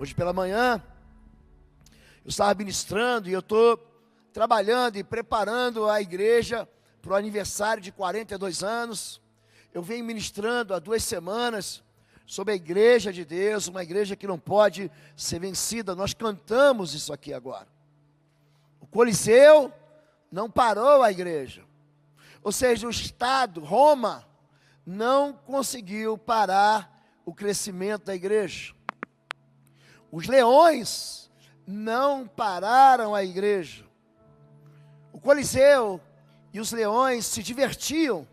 Hoje pela manhã, eu estava ministrando e eu estou trabalhando e preparando a igreja para o aniversário de 42 anos. Eu venho ministrando há 2 semanas sobre a igreja de Deus, uma igreja que não pode ser vencida. Nós cantamos isso aqui agora. O Coliseu não parou a igreja. Ou seja, o Estado, Roma, não conseguiu parar o crescimento da igreja. Os leões não pararam a igreja. O Coliseu e os leões se divertiam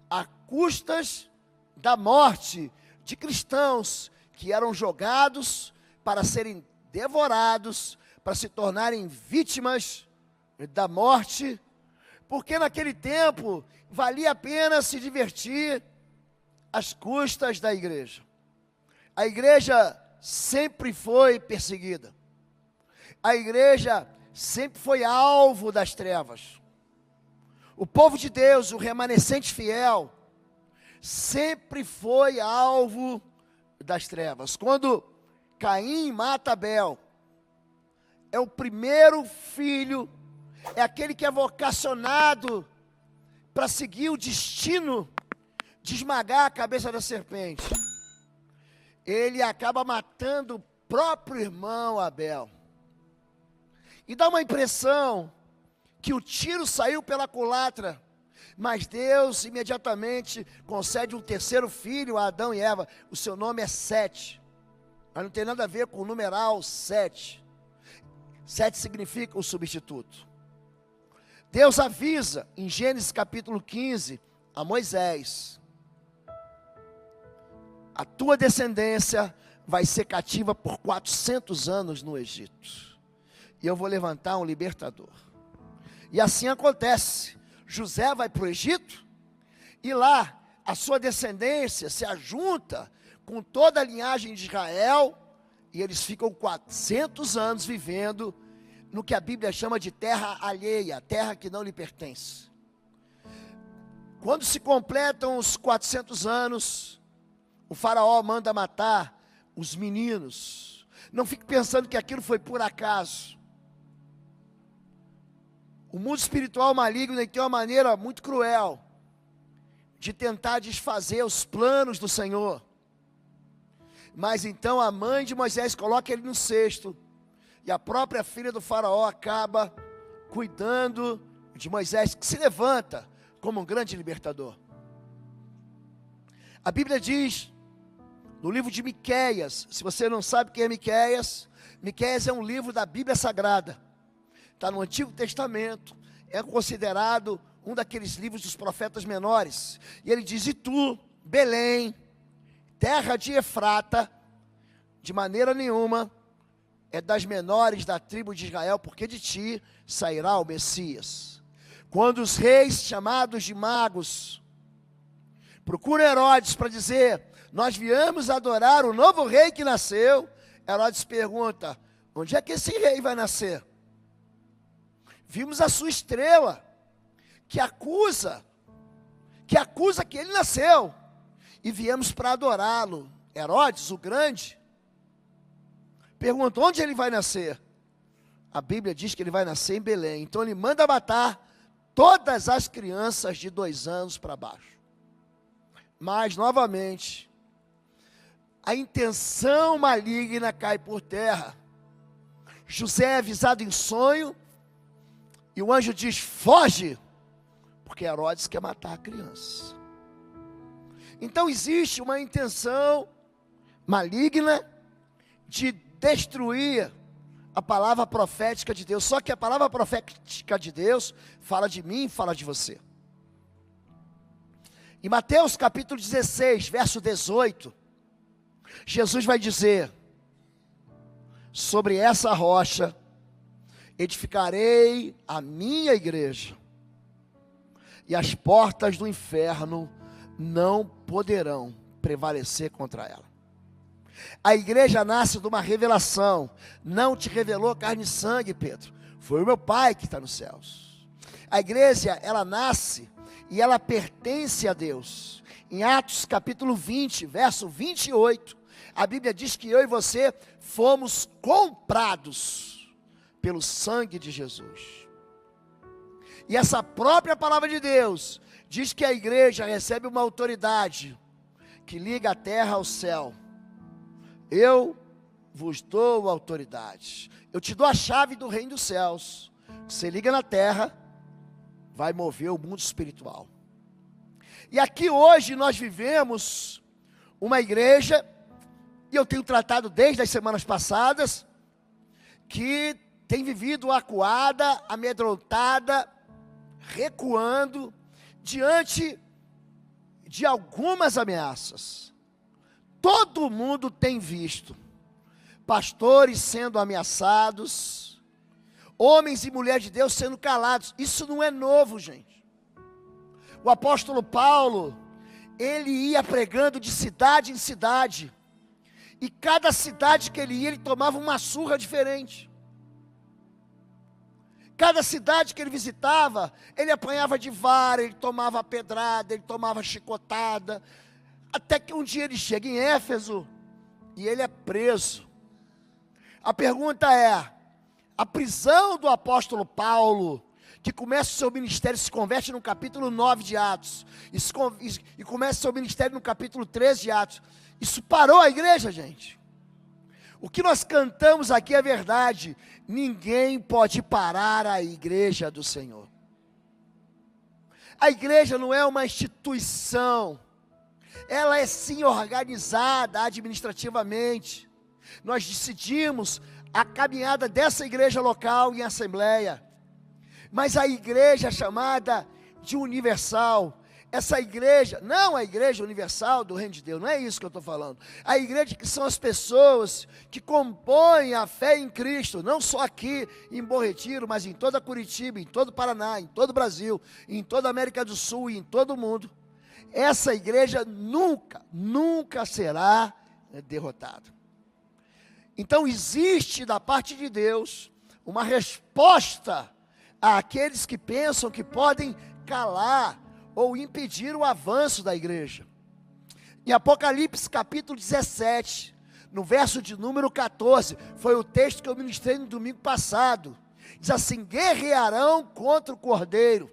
a custas da morte de cristãos que eram jogados para serem devorados, para se tornarem vítimas da morte, porque naquele tempo valia a pena se divertir às custas da igreja. A igreja sempre foi perseguida. A igreja sempre foi alvo das trevas. O povo de Deus, o remanescente fiel, sempre foi alvo das trevas. Quando Caim mata Abel, é o primeiro filho, é aquele que é vocacionado para seguir o destino de esmagar a cabeça da serpente. Ele acaba matando o próprio irmão Abel. E dá uma impressão que o tiro saiu pela culatra, mas Deus imediatamente concede um terceiro filho a Adão e Eva. O seu nome é Sete, mas não tem nada a ver com o numeral 7. 7 significa o substituto. Deus avisa em Gênesis capítulo 15 a Moisés: a tua descendência vai ser cativa por 400 anos no Egito, e eu vou levantar um libertador. E assim acontece. José vai para o Egito, e lá a sua descendência se ajunta com toda a linhagem de Israel, e eles ficam 400 anos vivendo no que a Bíblia chama de terra alheia, terra que não lhe pertence. Quando se completam os 400 anos, o faraó manda matar os meninos. Não fique pensando que aquilo foi por acaso. O mundo espiritual maligno tem uma maneira muito cruel de tentar desfazer os planos do Senhor. Mas então a mãe de Moisés coloca ele no cesto, e a própria filha do faraó acaba cuidando de Moisés, que se levanta como um grande libertador. A Bíblia diz, no livro de Miqueias, se você não sabe quem é Miqueias, Miqueias é um livro da Bíblia Sagrada. Está no Antigo Testamento, é considerado um daqueles livros dos profetas menores. E ele diz: e tu, Belém, terra de Efrata, de maneira nenhuma é das menores da tribo de Israel, porque de ti sairá o Messias. Quando os reis chamados de magos procuram Herodes para dizer: nós viemos adorar o novo rei que nasceu, Herodes pergunta: onde é que esse rei vai nascer? Vimos a sua estrela, que acusa que ele nasceu, e viemos para adorá-lo. Herodes, o grande, pergunta: onde ele vai nascer? A Bíblia diz que ele vai nascer em Belém. Então ele manda matar todas as crianças de 2 anos para baixo. Mas, novamente, a intenção maligna cai por terra. José é avisado em sonho, e o anjo diz: foge, porque Herodes quer matar a criança. Então existe uma intenção maligna de destruir a palavra profética de Deus. Só que a palavra profética de Deus fala de mim, fala de você. Em Mateus capítulo 16, verso 18, Jesus vai dizer: sobre essa rocha edificarei a minha igreja, e as portas do inferno não poderão prevalecer contra ela. A igreja nasce de uma revelação. Não te revelou carne e sangue, Pedro, foi o meu Pai que está nos céus. A igreja, ela nasce e ela pertence a Deus. Em Atos capítulo 20, verso 28, A Bíblia diz que eu e você fomos comprados pelo sangue de Jesus. E essa própria palavra de Deus diz que a igreja recebe uma autoridade que liga a terra ao céu. Eu vos dou autoridade. Eu te dou a chave do reino dos céus. Você liga na terra, vai mover o mundo espiritual. E aqui hoje nós vivemos uma igreja, e eu tenho tratado desde as semanas passadas, que tem vivido acuada, amedrontada, recuando, diante de algumas ameaças. Todo mundo tem visto pastores sendo ameaçados, homens e mulheres de Deus sendo calados. Isso não é novo, gente. O apóstolo Paulo, ele ia pregando de cidade em cidade, e cada cidade que ele ia, ele tomava uma surra diferente. Cada cidade que ele visitava, ele apanhava de vara, ele tomava pedrada, ele tomava chicotada, até que um dia ele chega em Éfeso, e ele é preso. A pergunta é, a prisão do apóstolo Paulo, que começa o seu ministério, se converte no capítulo 9 de Atos, e começa o seu ministério no capítulo 13 de Atos, isso parou a igreja, gente? O que nós cantamos aqui é verdade, ninguém pode parar a igreja do Senhor. A igreja não é uma instituição, ela é sim organizada administrativamente. Nós decidimos a caminhada dessa igreja local em assembleia, mas a igreja é chamada de universal. Essa igreja, não a igreja universal do reino de Deus, não é isso que eu estou falando. A igreja que são as pessoas que compõem a fé em Cristo, não só aqui em Bom Retiro, mas em toda Curitiba, em todo o Paraná, em todo o Brasil, em toda a América do Sul e em todo o mundo. Essa igreja nunca será derrotada. Então existe da parte de Deus uma resposta àqueles que pensam que podem calar ou impedir o avanço da igreja. Em Apocalipse capítulo 17, no verso de número 14, foi o texto que eu ministrei no domingo passado, diz assim: guerrearão contra o Cordeiro,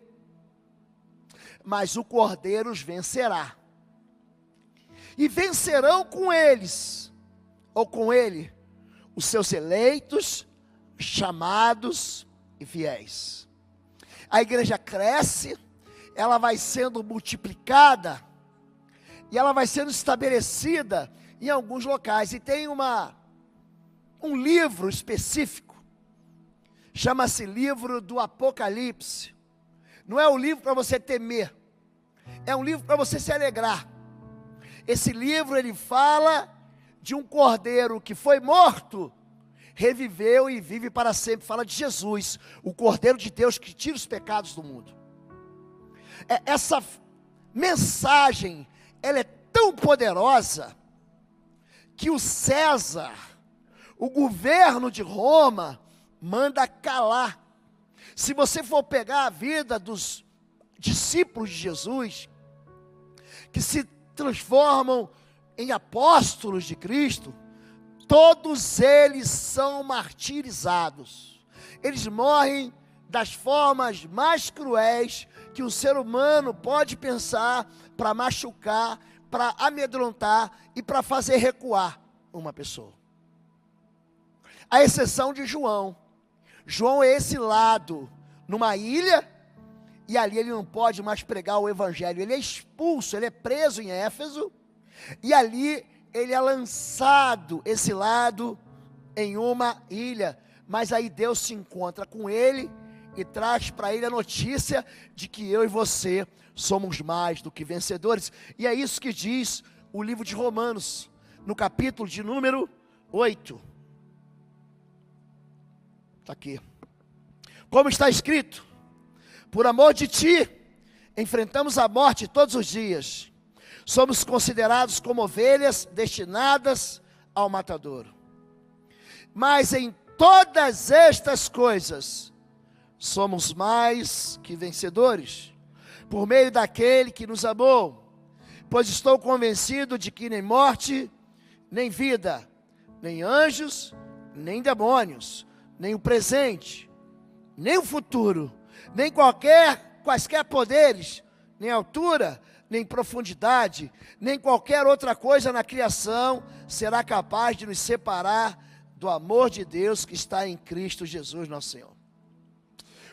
mas o Cordeiro os vencerá, e vencerão com eles, ou com ele, os seus eleitos, chamados e fiéis. A igreja cresce, ela vai sendo multiplicada, e ela vai sendo estabelecida em alguns locais, e tem um livro específico, chama-se livro do Apocalipse. Não é um livro para você temer, é um livro para você se alegrar. Esse livro, ele fala de um cordeiro que foi morto, reviveu e vive para sempre. Fala de Jesus, o Cordeiro de Deus que tira os pecados do mundo. Essa mensagem, ela é tão poderosa, que o César, o governo de Roma, manda calar. Se você for pegar a vida dos discípulos de Jesus, que se transformam em apóstolos de Cristo, todos eles são martirizados. Eles morrem das formas mais cruéis que o ser humano pode pensar, para machucar, para amedrontar e para fazer recuar uma pessoa. À exceção de João. João é esse lado, numa ilha, e ali ele não pode mais pregar o evangelho. Ele é expulso, ele é preso em Éfeso, e ali ele é lançado, esse lado, em uma ilha. Mas aí Deus se encontra com ele e traz para ele a notícia de que eu e você somos mais do que vencedores. E é isso que diz o livro de Romanos, no capítulo de número 8. Está aqui. Como está escrito: por amor de ti, enfrentamos a morte todos os dias. Somos considerados como ovelhas destinadas ao matadouro. Mas em todas estas coisas, somos mais que vencedores, por meio daquele que nos amou. Pois estou convencido de que nem morte, nem vida, nem anjos, nem demônios, nem o presente, nem o futuro, nem quaisquer poderes, nem altura, nem profundidade, nem qualquer outra coisa na criação será capaz de nos separar do amor de Deus que está em Cristo Jesus, nosso Senhor.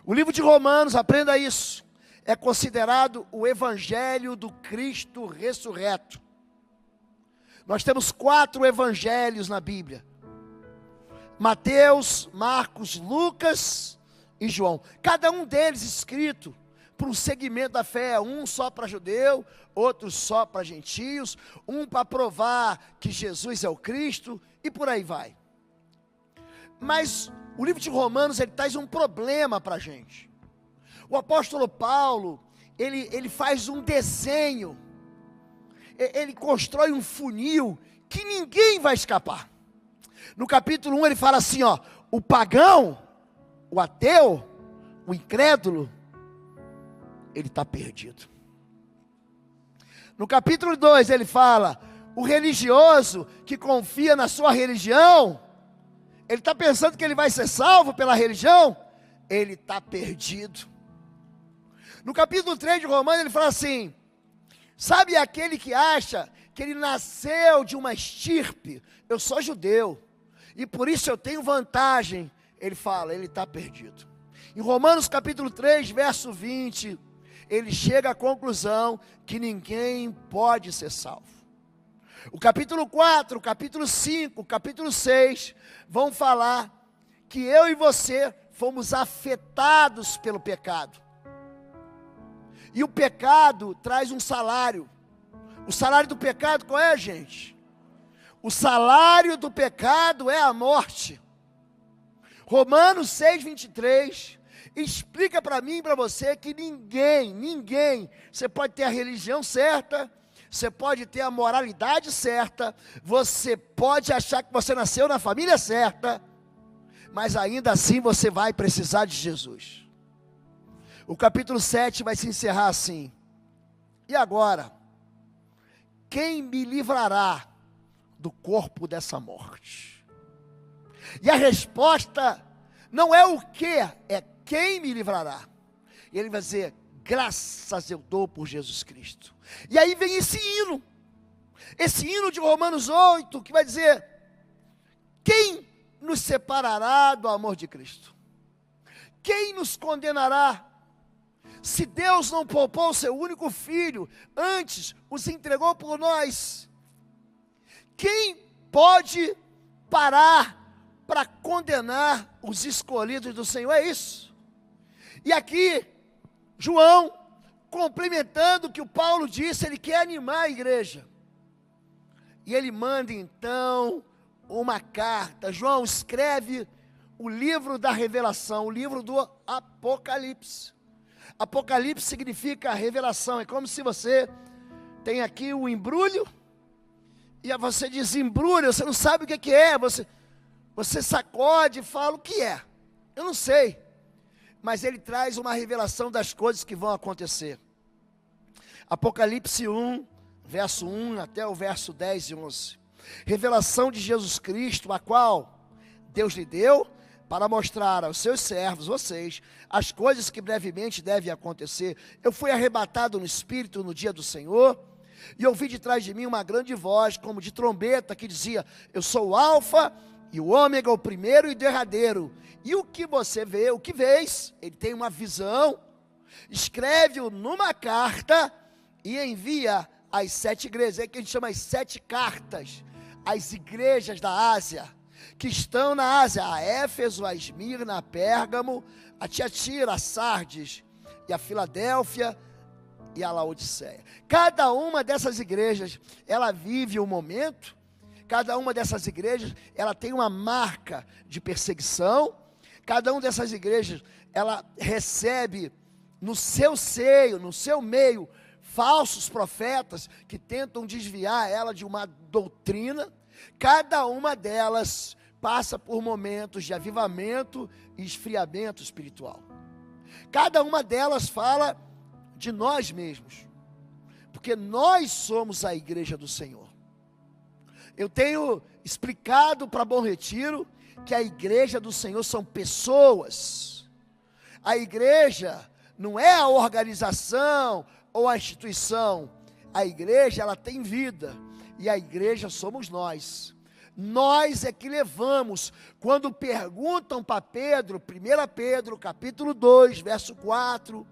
O livro de Romanos, aprenda isso, é considerado o evangelho do Cristo ressurreto. Nós temos 4 evangelhos na Bíblia: Mateus, Marcos, Lucas e João. Cada um deles escrito para um segmento da fé, um só para judeu, outro só para gentios, um para provar que Jesus é o Cristo, e por aí vai. Mas o livro de Romanos, ele traz um problema para a gente. O apóstolo Paulo, ele faz um desenho, ele constrói um funil que ninguém vai escapar. No capítulo 1 ele fala assim, ó: o pagão, o ateu, o incrédulo, ele está perdido. No capítulo 2 ele fala: o religioso que confia na sua religião, ele está pensando que ele vai ser salvo pela religião, ele está perdido. No capítulo 3 de Romanos ele fala assim: sabe aquele que acha que ele nasceu de uma estirpe? Eu sou judeu, e por isso eu tenho vantagem. Ele fala, ele está perdido. Em Romanos capítulo 3, verso 20, ele chega à conclusão que ninguém pode ser salvo. O capítulo 4, o capítulo 5, o capítulo 6, vão falar que eu e você fomos afetados pelo pecado. E o pecado traz um salário. O salário do pecado qual é, gente? O salário do pecado é a morte. Romanos 6, 23, explica para mim e para você que ninguém, você pode ter a religião certa, você pode ter a moralidade certa, você pode achar que você nasceu na família certa, mas ainda assim você vai precisar de Jesus. O capítulo 7 vai se encerrar assim: e agora, quem me livrará do corpo dessa morte? E a resposta não é o que, é quem me livrará. E ele vai dizer: graças eu dou por Jesus Cristo. E aí vem esse hino de Romanos 8, que vai dizer: quem nos separará do amor de Cristo? Quem nos condenará? Se Deus não poupou o seu único filho, antes os entregou por nós, quem pode parar para condenar os escolhidos do Senhor? É isso. E aqui, João, complementando o que o Paulo disse, ele quer animar a igreja. E ele manda então uma carta. João escreve o livro da revelação, o livro do Apocalipse. Apocalipse significa revelação. É como se você tem aqui o embrulho, e você desembrulha, você não sabe o que é, você sacode e fala: o que é? Eu não sei. Mas ele traz uma revelação das coisas que vão acontecer. Apocalipse 1, verso 1 até o verso 10 e 11. Revelação de Jesus Cristo, a qual Deus lhe deu para mostrar aos seus servos, vocês, as coisas que brevemente devem acontecer. Eu fui arrebatado no Espírito no dia do Senhor, e ouvi de trás de mim uma grande voz, como de trombeta, que dizia: eu sou o Alfa e o Ômega, o primeiro e o derradeiro. E o que você vê, o que vês, ele tem uma visão, escreve-o numa carta e envia às 7 igrejas. É que a gente chama as 7 cartas, as igrejas da Ásia, que estão na Ásia: a Éfeso, a Esmirna, a Pérgamo, a Tiatira, a Sardes, e a Filadélfia e a Laodiceia. Cada uma dessas igrejas, ela vive um momento, cada uma dessas igrejas, ela tem uma marca de perseguição, cada uma dessas igrejas, ela recebe no seu seio, no seu meio, falsos profetas que tentam desviar ela de uma doutrina. Cada uma delas passa por momentos de avivamento e esfriamento espiritual. Cada uma delas fala de nós mesmos, porque nós somos a igreja do Senhor. Eu tenho explicado para Bom Retiro que a igreja do Senhor são pessoas. A igreja não é a organização ou a instituição. A igreja, ela tem vida. E a igreja somos nós. Nós é que levamos. Quando perguntam para Pedro, 1 Pedro, capítulo 2, verso 4,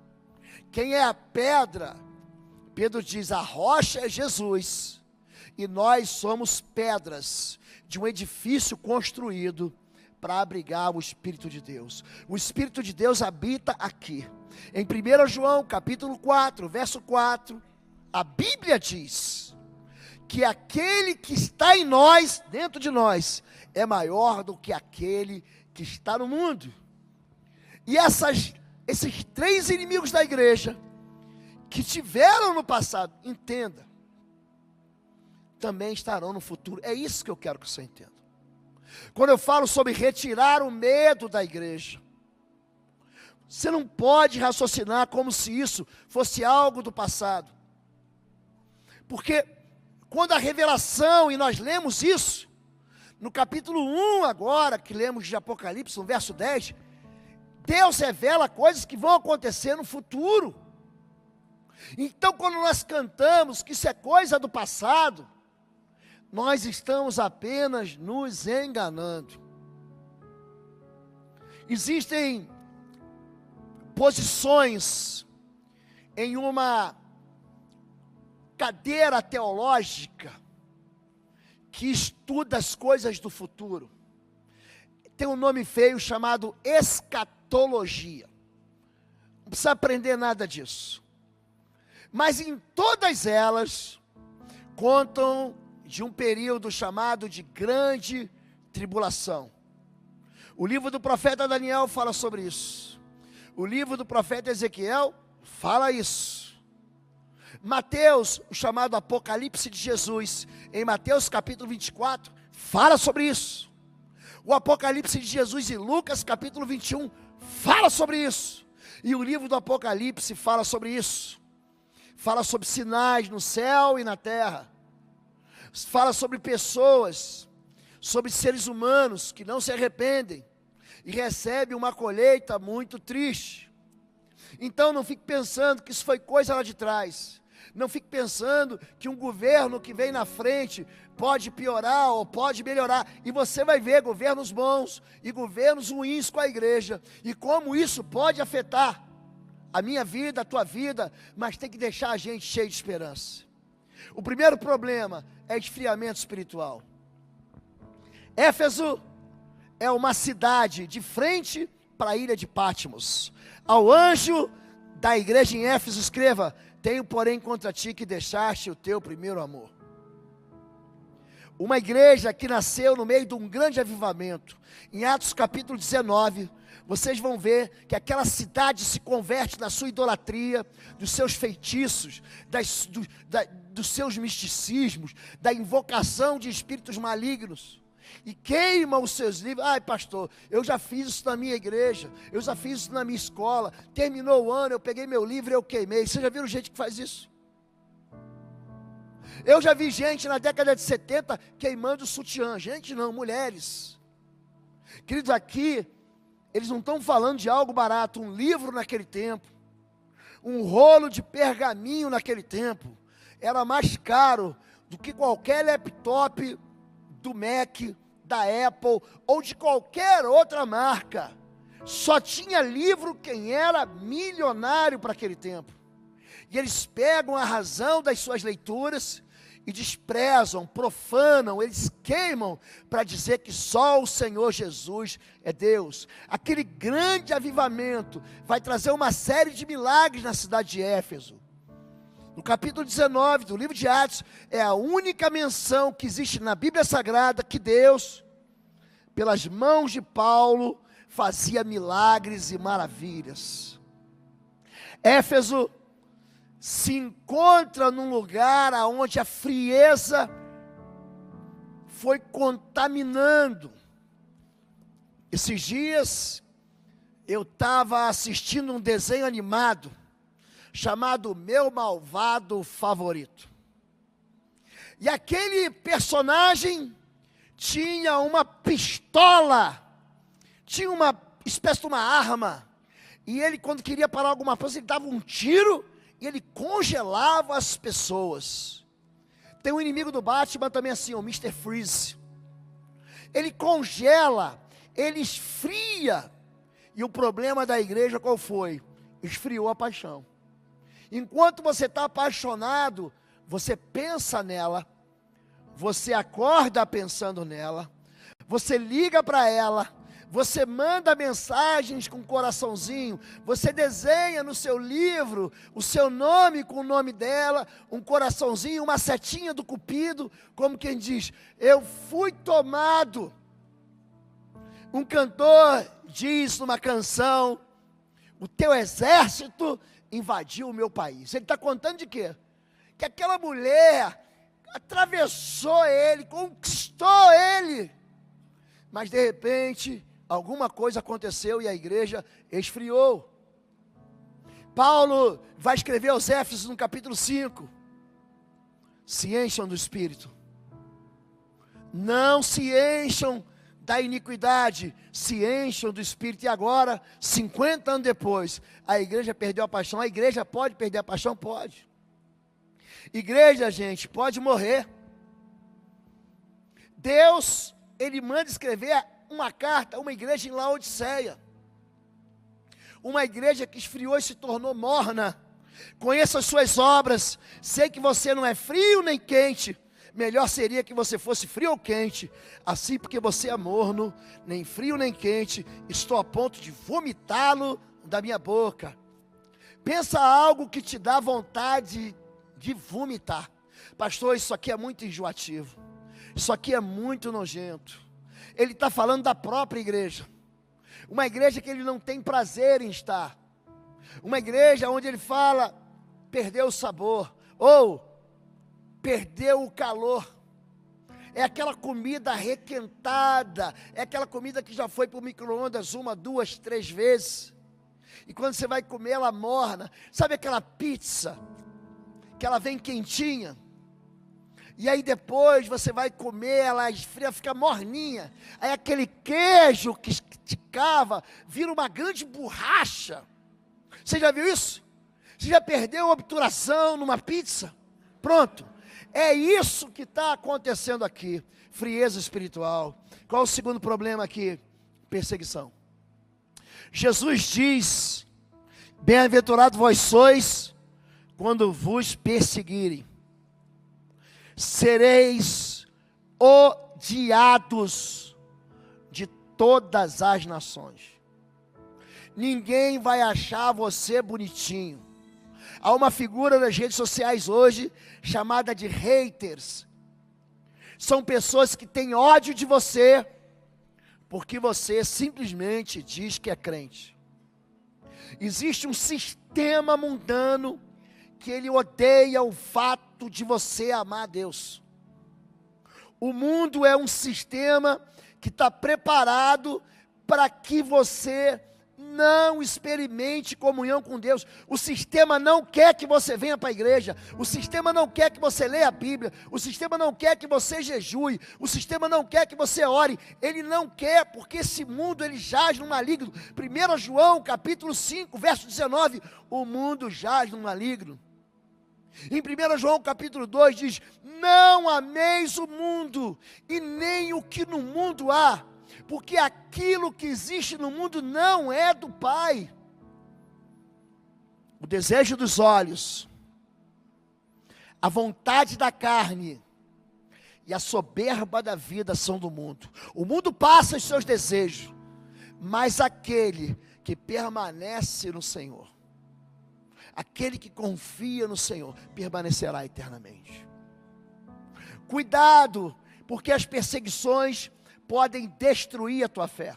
quem é a pedra? Pedro diz, a rocha é Jesus. E nós somos pedras de um edifício construído para abrigar o Espírito de Deus. O Espírito de Deus habita aqui. Em 1 João, capítulo 4, verso 4, a Bíblia diz que aquele que está em nós, dentro de nós, é maior do que aquele que está no mundo. E esses três inimigos da igreja, que tiveram no passado, entenda, também estarão no futuro. É isso que eu quero que você entenda. Quando eu falo sobre retirar o medo da igreja, você não pode raciocinar como se isso fosse algo do passado. Porque quando a revelação, e nós lemos isso, no capítulo 1 agora, que lemos de Apocalipse, no verso 10, Deus revela coisas que vão acontecer no futuro. Então, quando nós cantamos que isso é coisa do passado, nós estamos apenas nos enganando. Existem posições em uma cadeira teológica que estuda as coisas do futuro. Tem um nome feio chamado escatologia. Não precisa aprender nada disso. Mas em todas elas, contam de um período chamado de grande tribulação. O livro do profeta Daniel fala sobre isso. O livro do profeta Ezequiel fala isso. Mateus, o chamado Apocalipse de Jesus, em Mateus capítulo 24, fala sobre isso. O Apocalipse de Jesus em Lucas capítulo 21, fala sobre isso. E o livro do Apocalipse fala sobre isso. Fala sobre sinais no céu e na terra. Fala sobre pessoas, sobre seres humanos que não se arrependem e recebem uma colheita muito triste. Então não fique pensando que isso foi coisa lá de trás. Não fique pensando que um governo que vem na frente pode piorar ou pode melhorar. E você vai ver governos bons e governos ruins com a igreja. E como isso pode afetar a minha vida, a tua vida, mas tem que deixar a gente cheio de esperança. O primeiro problema é esfriamento espiritual. Éfeso é uma cidade de frente para a ilha de Patmos. Ao anjo da igreja em Éfeso escreva: tenho porém contra ti que deixaste o teu primeiro amor. Uma igreja que nasceu no meio de um grande avivamento. Em Atos capítulo 19, vocês vão ver que aquela cidade se converte na sua idolatria, dos seus feitiços, dos seus misticismos, da invocação de espíritos malignos. E queimam os seus livros. Ai, pastor, eu já fiz isso na minha igreja, eu já fiz isso na minha escola. Terminou o ano, eu peguei meu livro e eu queimei. Vocês já viram gente que faz isso? Eu já vi gente na década de 70 queimando sutiã. Gente não, mulheres. Queridos, aqui eles não estão falando de algo barato. Um livro naquele tempo, um rolo de pergaminho naquele tempo, era mais caro do que qualquer laptop do Mac, da Apple ou de qualquer outra marca. Só tinha livro quem era milionário para aquele tempo. E eles pegam a razão das suas leituras e desprezam, profanam, eles queimam para dizer que só o Senhor Jesus é Deus. Aquele grande avivamento vai trazer uma série de milagres na cidade de Éfeso. No capítulo 19 do livro de Atos, é a única menção que existe na Bíblia Sagrada que Deus, pelas mãos de Paulo, fazia milagres e maravilhas. Éfeso se encontra num lugar onde a frieza foi contaminando. Esses dias eu estava assistindo um desenho animado chamado Meu Malvado Favorito. E aquele personagem tinha uma pistola, tinha uma espécie de uma arma. E ele, quando queria parar alguma coisa, ele dava um tiro e ele congelava as pessoas. Tem um inimigo do Batman também assim, o Mr. Freeze. Ele congela, ele esfria. E o problema da igreja qual foi? Esfriou a paixão. Enquanto você está apaixonado, você pensa nela, você acorda pensando nela, você liga para ela, você manda mensagens com um coraçãozinho, você desenha no seu livro o seu nome com o nome dela, um coraçãozinho, uma setinha do cupido, como quem diz, eu fui tomado. Um cantor diz numa canção, o teu exército invadiu o meu país. Ele está contando de quê? Que aquela mulher atravessou ele, conquistou ele, mas de repente alguma coisa aconteceu e a igreja esfriou. Paulo vai escrever aos Éfesos no capítulo 5, se encham do Espírito, não se encham da iniquidade, se encham do Espírito. E agora, 50 anos depois, a igreja perdeu a paixão. A igreja pode perder a paixão? Pode. Igreja, gente, pode morrer. Deus, Ele manda escrever uma carta a uma igreja em Laodiceia, uma igreja que esfriou e se tornou morna. Conheça as suas obras, sei que você não é frio nem quente, melhor seria que você fosse frio ou quente. Assim, porque você é morno, nem frio nem quente, estou a ponto de vomitá-lo da minha boca. Pensa algo que te dá vontade de vomitar. Pastor, isso aqui é muito enjoativo, isso aqui é muito nojento. Ele está falando da própria igreja, uma igreja que ele não tem prazer em estar, uma igreja onde ele fala, perdeu o sabor, ou perdeu o calor. É aquela comida requentada, é aquela comida que já foi para o micro-ondas 1, 2, 3 vezes, e quando você vai comer ela morna. Sabe aquela pizza, que ela vem quentinha, e aí depois você vai comer, ela esfria, fica morninha, aí aquele queijo que esticava, vira uma grande borracha. Você já viu isso? Você já perdeu a obturação numa pizza? Pronto, é isso que está acontecendo aqui, frieza espiritual. Qual o segundo problema aqui? Perseguição. Jesus diz, bem-aventurado vós sois, quando vos perseguirem, sereis odiados de todas as nações. Ninguém vai achar você bonitinho. Há uma figura nas redes sociais hoje, chamada de haters. São pessoas que têm ódio de você, porque você simplesmente diz que é crente. Existe um sistema mundano, que ele odeia o fato de você amar a Deus. O mundo é um sistema que está preparado para que você não experimente comunhão com Deus. O sistema não quer que você venha para a igreja, o sistema não quer que você leia a Bíblia, o sistema não quer que você jejue, o sistema não quer que você ore, ele não quer, porque esse mundo ele jaz no maligno. 1 João capítulo 5, verso 19, o mundo jaz no maligno. Em 1 João capítulo 2 diz, não ameis o mundo, e nem o que no mundo há, porque aquilo que existe no mundo não é do Pai. O desejo dos olhos, a vontade da carne e a soberba da vida são do mundo. O mundo passa os seus desejos, mas aquele que permanece no Senhor, aquele que confia no Senhor, permanecerá eternamente. Cuidado, porque as perseguições podem destruir a tua fé.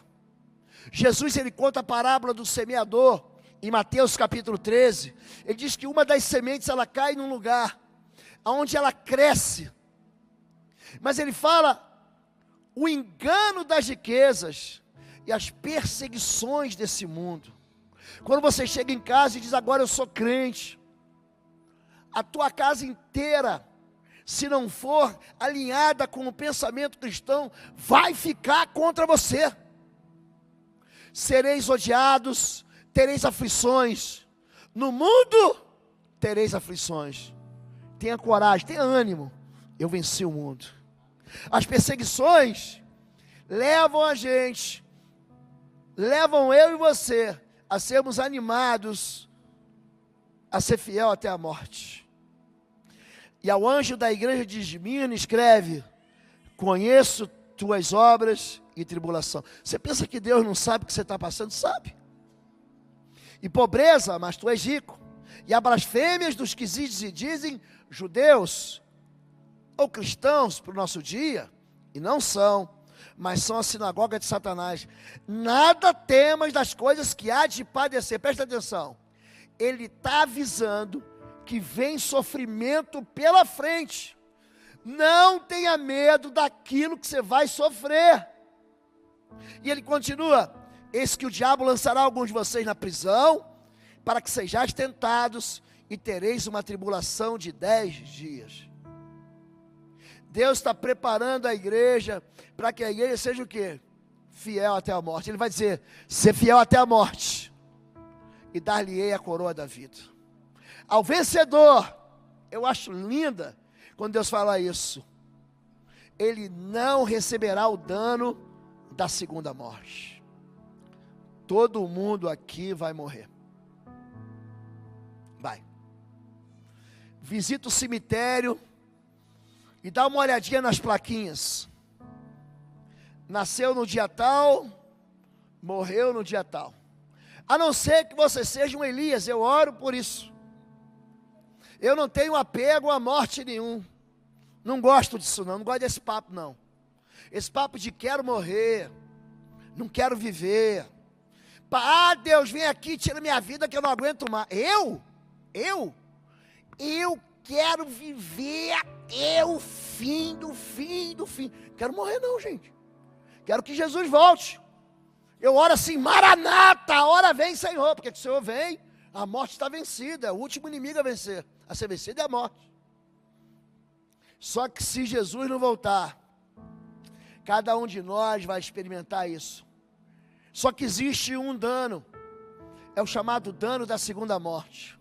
Jesus, ele conta a parábola do semeador, em Mateus capítulo 13, ele diz que uma das sementes, ela cai num lugar, onde ela cresce, mas ele fala, o engano das riquezas, e as perseguições desse mundo. Quando você chega em casa e diz, agora eu sou crente, a tua casa inteira se não for alinhada com o pensamento cristão, vai ficar contra você. Sereis odiados, tereis aflições. No mundo, tereis aflições. Tenha coragem, tenha ânimo. Eu venci o mundo. As perseguições levam a gente, levam eu e você a sermos animados, a ser fiel até a morte. E ao anjo da igreja de Esmirna escreve: conheço tuas obras e tribulação. Você pensa que Deus não sabe o que você está passando? Sabe. E pobreza, mas tu és rico. E a blasfêmias dos que dizem judeus ou cristãos para o nosso dia, e não são, mas são a sinagoga de Satanás. Nada temas das coisas que há de padecer. Presta atenção. Ele está avisando que vem sofrimento pela frente. Não tenha medo daquilo que você vai sofrer. E ele continua: eis que o diabo lançará alguns de vocês na prisão, para que sejais tentados, e tereis uma tribulação de 10 dias. Deus está preparando a igreja, para que a igreja seja o quê? Fiel até a morte. Ele vai dizer: ser fiel até a morte, e dar-lhe-ei a coroa da vida. Ao vencedor, eu acho linda quando Deus fala isso, ele não receberá o dano da segunda morte. Todo mundo aqui vai morrer. Vai. Visita o cemitério e dá uma olhadinha nas plaquinhas. Nasceu no dia tal, morreu no dia tal. A não ser que você seja um Elias, eu oro por isso. Eu não tenho apego à morte nenhum. Não gosto disso não gosto desse papo não. Esse papo de quero morrer, não quero viver. Ah, Deus, vem aqui, tira minha vida que eu não aguento mais. Eu quero viver até o fim do fim. Quero morrer não, gente. Quero que Jesus volte. Eu oro assim: Maranata, a hora vem, Senhor. Porque que o Senhor vem, a morte está vencida. É o último inimigo a vencer. A ser vencido é a morte. Só que se Jesus não voltar, cada um de nós vai experimentar isso. Só que existe um dano. É o chamado dano da segunda morte.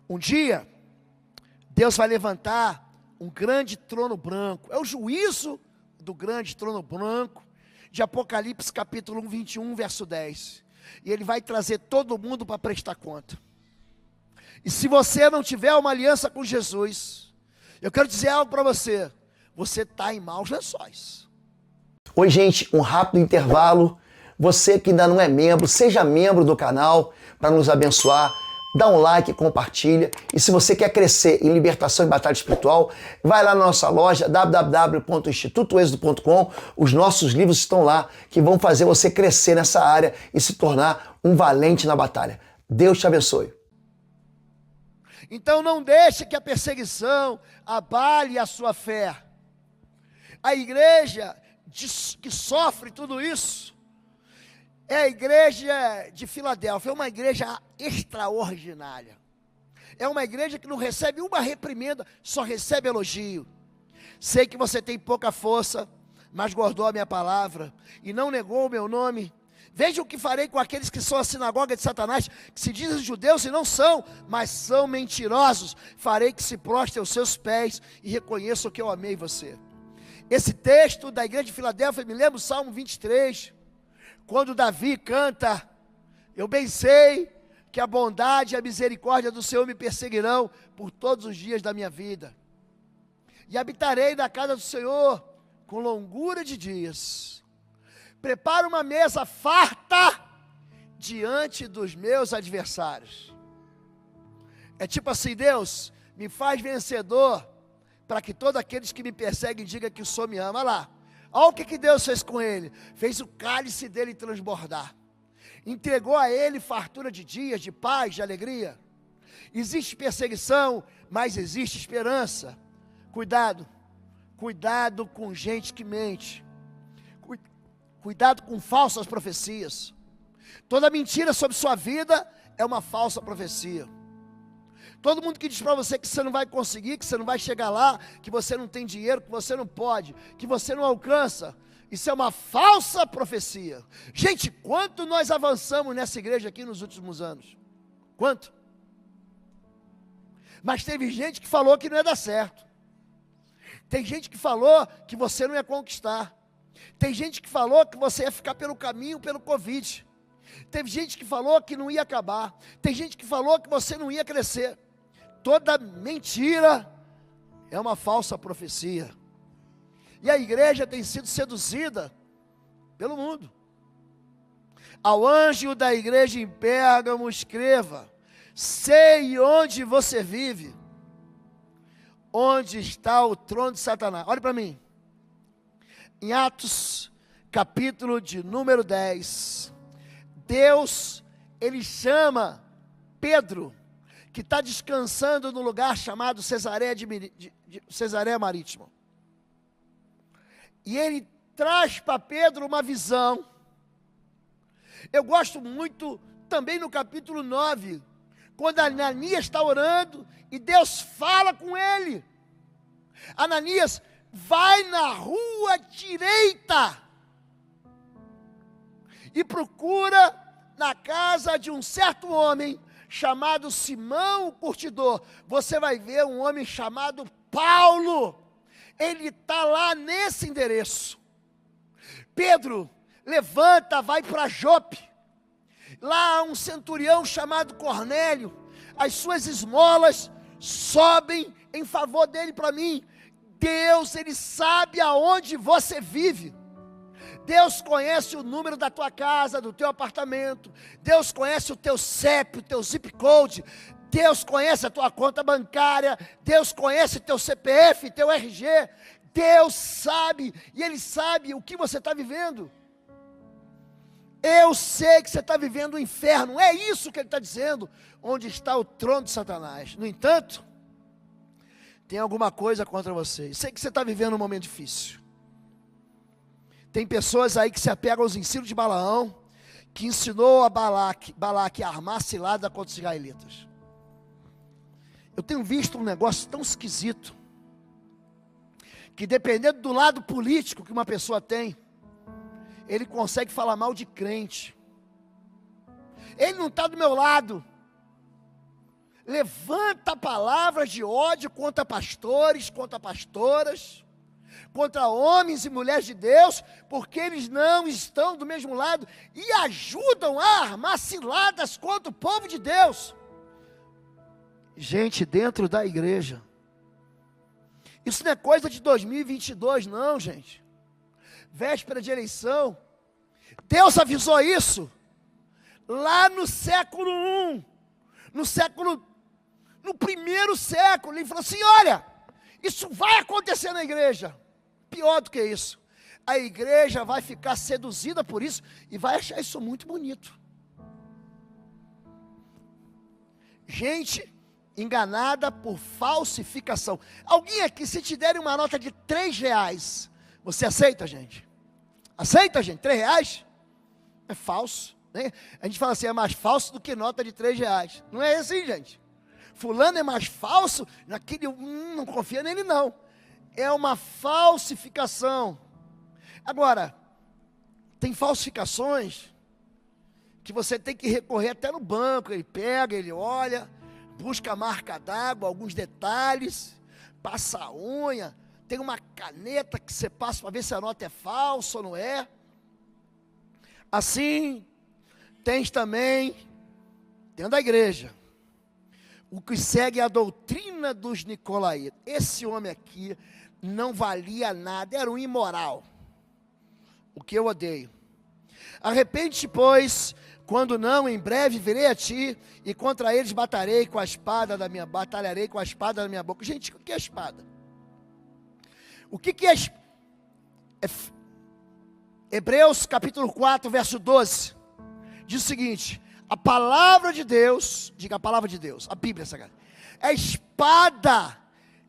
Um dia, Deus vai levantar um grande trono branco. É o juízo do grande trono branco, de Apocalipse capítulo 21, verso 10. E ele vai trazer todo mundo para prestar conta. E se você não tiver uma aliança com Jesus, eu quero dizer algo para você: você está em maus lençóis. Oi gente, um rápido intervalo. Você que ainda não é membro, seja membro do canal para nos abençoar. Dá um like, compartilha. E se você quer crescer em libertação e batalha espiritual, vai lá na nossa loja www.institutoexodo.com. Os nossos livros estão lá, que vão fazer você crescer nessa área e se tornar um valente na batalha. Deus te abençoe. Então não deixe que a perseguição abale a sua fé. A igreja que sofre tudo isso é a igreja de Filadélfia. É uma igreja extraordinária. É uma igreja que não recebe uma reprimenda, só recebe elogio. Sei que você tem pouca força, mas guardou a minha palavra e não negou o meu nome. Veja o que farei com aqueles que são a sinagoga de Satanás, que se dizem judeus e não são, mas são mentirosos. Farei que se prostem aos seus pés e reconheçam que eu amei você. Esse texto da igreja de Filadélfia me lembra o Salmo 23, quando Davi canta: eu bem sei que a bondade e a misericórdia do Senhor me perseguirão por todos os dias da minha vida, e habitarei na casa do Senhor com longura de dias. Prepara uma mesa farta diante dos meus adversários. É tipo assim: Deus, me faz vencedor, para que todos aqueles que me perseguem digam que o Senhor me ama. Olha lá, olha o que Deus fez com ele. Fez o cálice dele transbordar. Entregou a ele fartura de dias, de paz, de alegria. Existe perseguição, mas existe esperança. Cuidado com gente que mente. Cuidado com falsas profecias. Toda mentira sobre sua vida é uma falsa profecia. Todo mundo que diz para você que você não vai conseguir, que você não vai chegar lá, que você não tem dinheiro, que você não pode, que você não alcança, isso é uma falsa profecia. Gente, quanto nós avançamos nessa igreja aqui nos últimos anos? Quanto? Mas teve gente que falou que não ia dar certo. Tem gente que falou que você não ia conquistar. Tem gente que falou que você ia ficar pelo caminho, pelo Covid. Teve gente que falou que não ia acabar. Tem gente que falou que você não ia crescer. Toda mentira é uma falsa profecia. E a igreja tem sido seduzida pelo mundo. Ao anjo da igreja em Pérgamo escreva: sei onde você vive, onde está o trono de Satanás. Olha para mim. Em Atos, capítulo de número 10, Deus, Ele chama Pedro, que está descansando no lugar chamado Cesareia Marítima. E Ele traz para Pedro uma visão. Eu gosto muito também no capítulo 9, quando Ananias está orando e Deus fala com ele. Ananias, vai na rua direita e procura na casa de um certo homem chamado Simão o Curtidor. Você vai ver um homem chamado Paulo. Ele está lá nesse endereço. Pedro levanta, vai para Jope. Lá há um centurião chamado Cornélio. As suas esmolas sobem em favor dele para mim. Deus, Ele sabe aonde você vive. Deus conhece o número da tua casa, do teu apartamento. Deus conhece o teu CEP, o teu zip code. Deus conhece a tua conta bancária. Deus conhece o teu CPF, teu RG. Deus sabe, e Ele sabe o que você está vivendo. Eu sei que você está vivendo o inferno. É isso que Ele está dizendo. Onde está o trono de Satanás. No entanto, tem alguma coisa contra você. Sei que você está vivendo um momento difícil. Tem pessoas aí que se apegam aos ensinos de Balaão, que ensinou a Balaque a armar cilada contra os israelitas. Eu tenho visto um negócio tão esquisito, que dependendo do lado político que uma pessoa tem, ele consegue falar mal de crente. Ele não está do meu lado. Levanta palavras de ódio contra pastores, contra pastoras, contra homens e mulheres de Deus, porque eles não estão do mesmo lado e ajudam a armar ciladas contra o povo de Deus. Gente, dentro da igreja. Isso não é coisa de 2022 não, gente. Véspera de eleição. Deus avisou isso lá no século I, no primeiro século. Ele falou assim: olha, isso vai acontecer na igreja. Pior do que isso, a igreja vai ficar seduzida por isso e vai achar isso muito bonito. Gente enganada por falsificação. Alguém aqui, se te derem uma nota de R$3, você aceita, gente? Aceita, gente? R$3? É falso, né? A gente fala assim, é mais falso do que nota de R$3. Não é assim, gente. Fulano é mais falso, naquele, não confia nele não. É uma falsificação. Agora, tem falsificações que você tem que recorrer até no banco. Ele pega, ele olha, busca a marca d'água, alguns detalhes, passa a unha, tem uma caneta que você passa para ver se a nota é falsa ou não é. Assim, tens também, dentro da igreja, o que segue a doutrina dos nicolaítas. Esse homem aqui não valia nada, era um imoral, o que eu odeio. Arrepende-te, pois, quando não, em breve virei a ti, e contra eles batalharei com a espada da minha boca. Gente, o que é espada? O que é Hebreus capítulo 4, verso 12, diz o seguinte: a palavra de Deus, diga a palavra de Deus, a Bíblia, é espada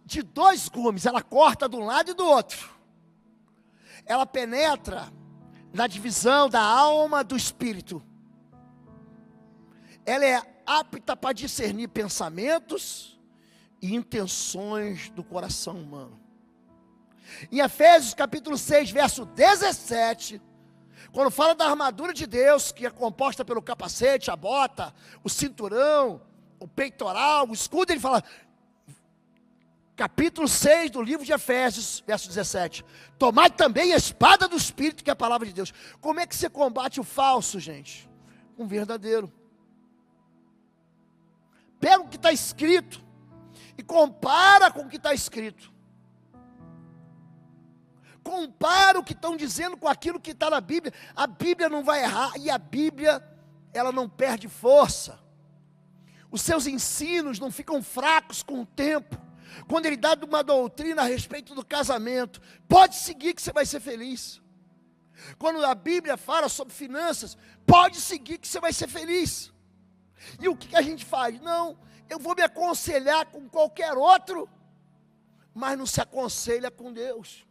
de 2 gumes, ela corta de um lado e do outro, ela penetra na divisão da alma do espírito, ela é apta para discernir pensamentos e intenções do coração humano. Em Efésios capítulo 6, verso 17, quando fala da armadura de Deus, que é composta pelo capacete, a bota, o cinturão, o peitoral, o escudo, ele fala, capítulo 6 do livro de Efésios, verso 17, tomai também a espada do Espírito, que é a palavra de Deus. Como é que você combate o falso, gente? Com o verdadeiro. Pega o que está escrito e compara com o que está escrito. Compara o que estão dizendo com aquilo que está na Bíblia. A Bíblia não vai errar, e a Bíblia, ela não perde força. Os seus ensinos não ficam fracos com o tempo. Quando ele dá uma doutrina a respeito do casamento, pode seguir que você vai ser feliz. Quando a Bíblia fala sobre finanças, pode seguir que você vai ser feliz. E o que a gente faz? Não, eu vou me aconselhar com qualquer outro, mas não se aconselha com Deus.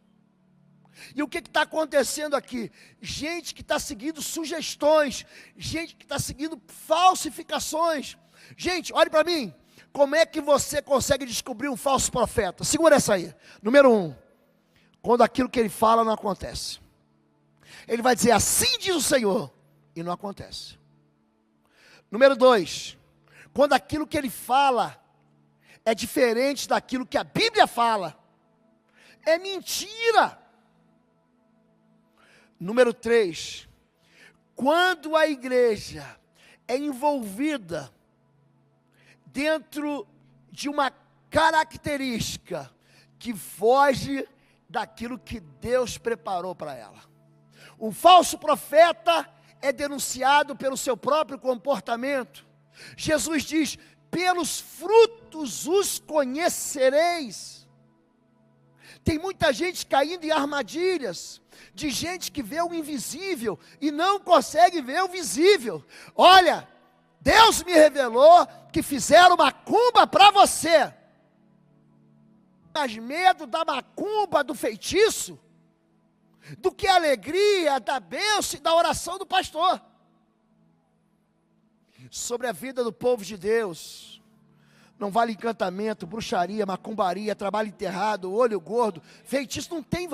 E o que está acontecendo aqui? Gente que está seguindo sugestões, gente que está seguindo falsificações. Gente, olhe para mim, como é que você consegue descobrir um falso profeta? Segura essa aí. Número 1, quando aquilo que ele fala não acontece. Ele vai dizer, assim diz o Senhor, e não acontece. Número 2, quando aquilo que ele fala é diferente daquilo que a Bíblia fala, é mentira. Número 3, quando a igreja é envolvida dentro de uma característica que foge daquilo que Deus preparou para ela. Um falso profeta é denunciado pelo seu próprio comportamento. Jesus diz, pelos frutos os conhecereis. Tem muita gente caindo em armadilhas, de gente que vê o invisível e não consegue ver o visível. Olha, Deus me revelou que fizeram macumba para você. Mais medo da macumba, do feitiço, do que a alegria da bênção e da oração do pastor. Sobre a vida do povo de Deus, não vale encantamento, bruxaria, macumbaria, trabalho enterrado, olho gordo, feitiço, não tem.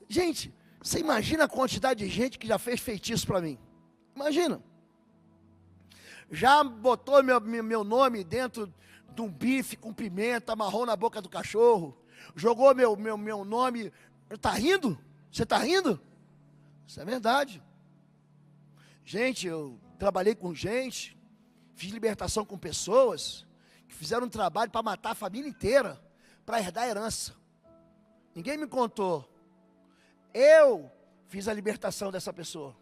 Gente, você imagina a quantidade de gente que já fez feitiço para mim? Imagina. Já botou meu nome dentro de um bife com pimenta, amarrou na boca do cachorro, jogou meu nome. Está rindo? Você está rindo? Isso é verdade. Gente, eu trabalhei com gente, fiz libertação com pessoas que fizeram um trabalho para matar a família inteira, para herdar a herança. Ninguém me contou. Eu fiz a libertação dessa pessoa.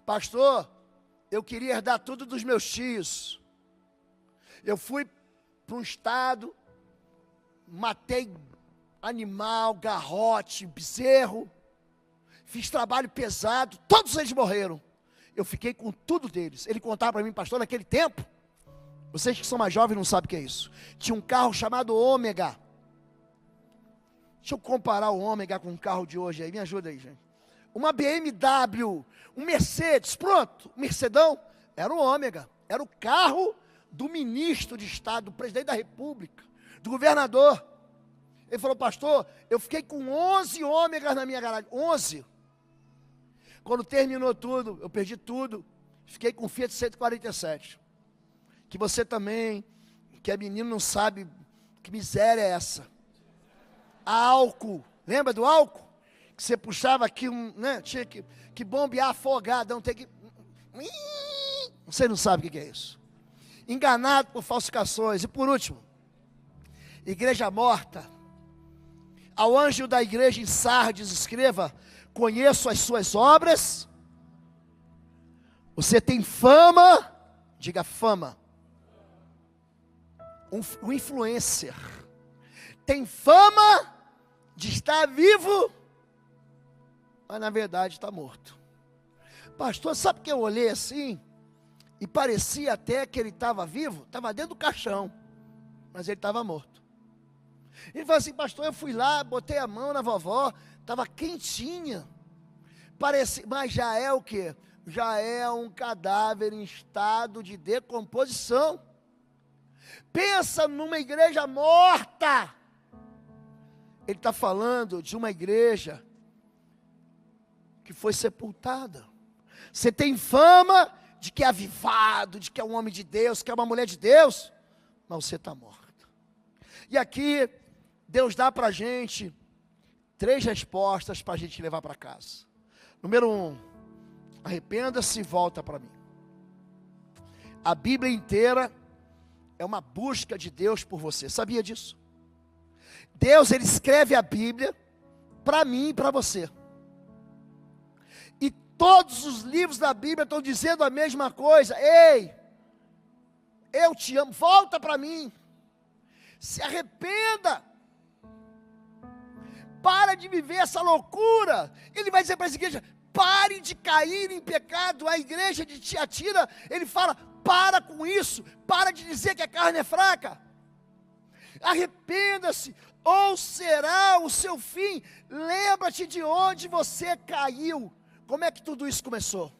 Pastor, eu queria herdar tudo dos meus tios. Eu fui para um estado, matei animal, garrote, bezerro, fiz trabalho pesado, todos eles morreram. Eu fiquei com tudo deles. Ele contava para mim, pastor, naquele tempo, vocês que são mais jovens não sabem o que é isso. Tinha um carro chamado Ômega. Deixa eu comparar o Ômega com um carro de hoje aí, me ajuda aí, gente. Uma BMW, um Mercedes, pronto, um Mercedão, era o Ômega. Era o carro do ministro de Estado, do presidente da República, do governador. Ele falou, pastor, eu fiquei com 11 Ômegas na minha garagem, 11. Quando terminou tudo, eu perdi tudo, fiquei com um Fiat 147. Que você também, que é menino, não sabe que miséria é essa. Álcool, lembra do álcool? Que você puxava aqui, né? Tinha que bombear afogado, não tem que... Você não sabe o que é isso. Enganado por falsificações. E por último, igreja morta. Ao anjo da igreja em Sardes escreva, conheço as suas obras, você tem fama, diga fama, um influencer, tem fama de estar vivo, mas na verdade está morto. Pastor, sabe que eu olhei assim, e parecia até que ele estava vivo, estava dentro do caixão, mas ele estava morto. Ele falou assim, pastor, eu fui lá, botei a mão na vovó, estava quentinha, parecia, mas já é o quê? já é um cadáver em estado de decomposição. Pensa numa igreja morta. Ele está falando de uma igreja que foi sepultada. Você tem fama de que é avivado, de que é um homem de Deus, que é uma mulher de Deus, mas você está morto. E aqui, Deus dá para a gente 3 respostas para a gente levar para casa. Número 1, arrependa-se e volta para mim. A Bíblia inteira é uma busca de Deus por você, sabia disso? Deus, Ele escreve a Bíblia para mim e para você. E todos os livros da Bíblia estão dizendo a mesma coisa. Ei, eu te amo, volta para mim. Se arrependa. Para de viver essa loucura. Ele vai dizer para essa igreja, pare de cair em pecado. A igreja de Tiatira, ele fala, para com isso. Para de dizer que a carne é fraca. Arrependa-se, ou será o seu fim. Lembra-te de onde você caiu. Como é que tudo isso começou?